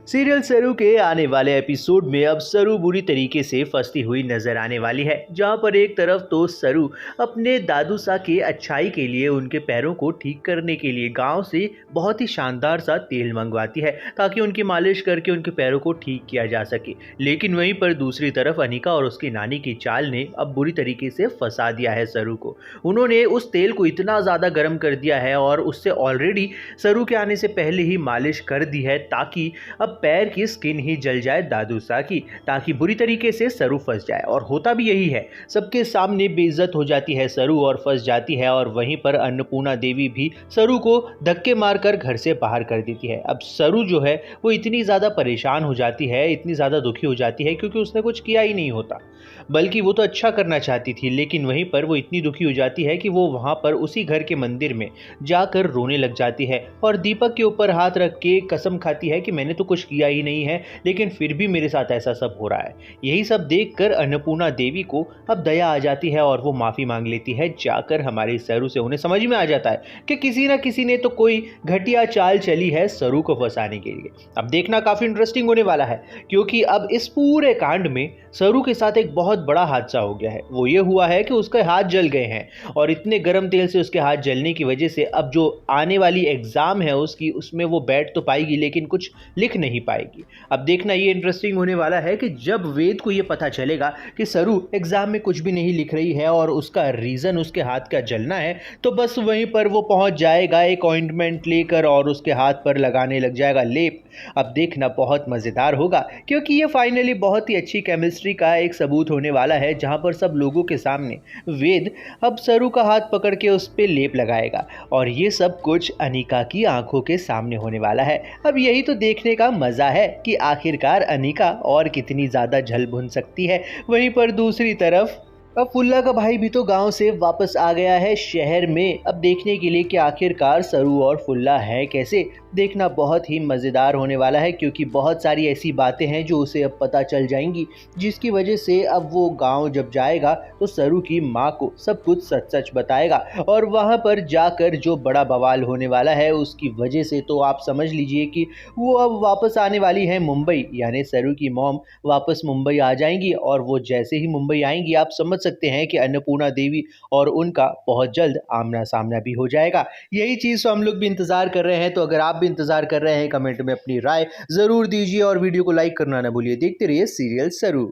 Serial सरू के आने वाले एपिसोड में अब सरू बुरी तरीके से फंसती हुई नजर आने वाली है। जहां पर एक तरफ तो सरू अपने दादू सा के अच्छाई के लिए उनके पैरों को ठीक करने के लिए गांव से बहुत ही शानदार सा तेल मंगवाती है ताकि उनकी मालिश करके उनके पैरों को ठीक किया जा सके। लेकिन वहीं पर दूसरी तरफ अनिका और उसकी नानी की चाल ने अब बुरी तरीके से फंसा दिया है सरू को। उन्होंने उस तेल को इतना ज़्यादा गर्म कर दिया है और उससे ऑलरेडी सरू के आने से पहले ही मालिश कर दी है ताकि अब पैर की स्किन ही जल जाए दादू सा की, ताकि बुरी तरीके से सरू फंस जाए। और होता भी यही है, सबके सामने बेइज्जत हो जाती है सरू और फंस जाती है। और वहीं पर अन्नपूर्णा देवी भी सरू को धक्के मारकर घर से बाहर कर देती है। अब सरू जो है वो इतनी ज़्यादा परेशान हो जाती है, इतनी ज़्यादा दुखी हो जाती है क्योंकि उसने कुछ किया ही नहीं होता, बल्कि वो तो अच्छा करना चाहती थी। लेकिन वहीं पर वो इतनी दुखी हो जाती है कि वो वहाँ पर उसी घर के मंदिर में जाकर रोने लग जाती है और दीपक के ऊपर हाथ रख के कसम खाती है कि मैंने तो कुछ किया ही नहीं है, लेकिन फिर भी मेरे साथ ऐसा सब हो रहा है। यही सब देखकर अन्नपूर्णा देवी को अब दया आ जाती है और वो माफ़ी मांग लेती है जाकर हमारी सरू से। उन्हें समझ में आ जाता है कि किसी ना किसी ने तो कोई घटिया चाल चली है सरू को फंसाने के लिए। अब देखना काफ़ी इंटरेस्टिंग होने वाला है क्योंकि अब इस पूरे कांड में सरू के साथ एक बहुत बड़ा हादसा हो गया है। वो ये हुआ है कि उसके हाथ जल गए हैं और इतने गर्म तेल से उसके हाथ जलने की वजह से अब जो आने वाली एग्ज़ाम है उसकी, उसमें वो बैठ तो पाएगी लेकिन कुछ लिख नहीं पाएगी। अब देखना ये इंटरेस्टिंग होने वाला है कि जब वेद को ये पता चलेगा कि सरू एग्ज़ाम में कुछ भी नहीं लिख रही है और उसका रीज़न उसके हाथ का जलना है, तो बस वहीं पर वो पहुंच जाएगा एक ऑइंटमेंट लेकर और उसके हाथ पर लगाने लग जाएगा लेप। अब देखना बहुत मज़ेदार होगा क्योंकि ये फाइनली बहुत ही अच्छी केमिस्ट्री का एक सबूत होने वाला है, जहां पर सब लोगों के सामने वेद अब सरू का हाथ पकड़ के उस पर लेप लगाएगा और ये सब कुछ अनिका की आंखों के सामने होने वाला है। अब यही तो देखने का मज़ा है कि आखिरकार अनिका और कितनी ज़्यादा झल भुन सकती है। वहीं पर दूसरी तरफ अब फुल्ला का भाई भी तो गांव से वापस आ गया है शहर में, अब देखने के लिए कि आखिरकार सरू और फुल्ला है कैसे। देखना बहुत ही मज़ेदार होने वाला है क्योंकि बहुत सारी ऐसी बातें हैं जो उसे अब पता चल जाएंगी, जिसकी वजह से अब वो गांव जब जाएगा तो सरू की माँ को सब कुछ सच सच बताएगा और वहां पर जाकर जो बड़ा बवाल होने वाला है उसकी वजह से तो आप समझ लीजिए कि वो अब वापस आने वाली है मुंबई, यानी सरू की मॉम वापस मुंबई आ जाएंगी। और वो जैसे ही मुंबई आएंगी आप समझ सकते हैं कि अन्नपूर्णा देवी और उनका बहुत जल्द आमना सामना भी हो जाएगा। यही चीज़ तो हम लोग भी इंतज़ार कर रहे हैं। तो अगर आप भी इंतज़ार कर रहे हैं, कमेंट में अपनी राय ज़रूर दीजिए और वीडियो को लाइक करना ना भूलिए। देखते रहिए सीरियल सरू।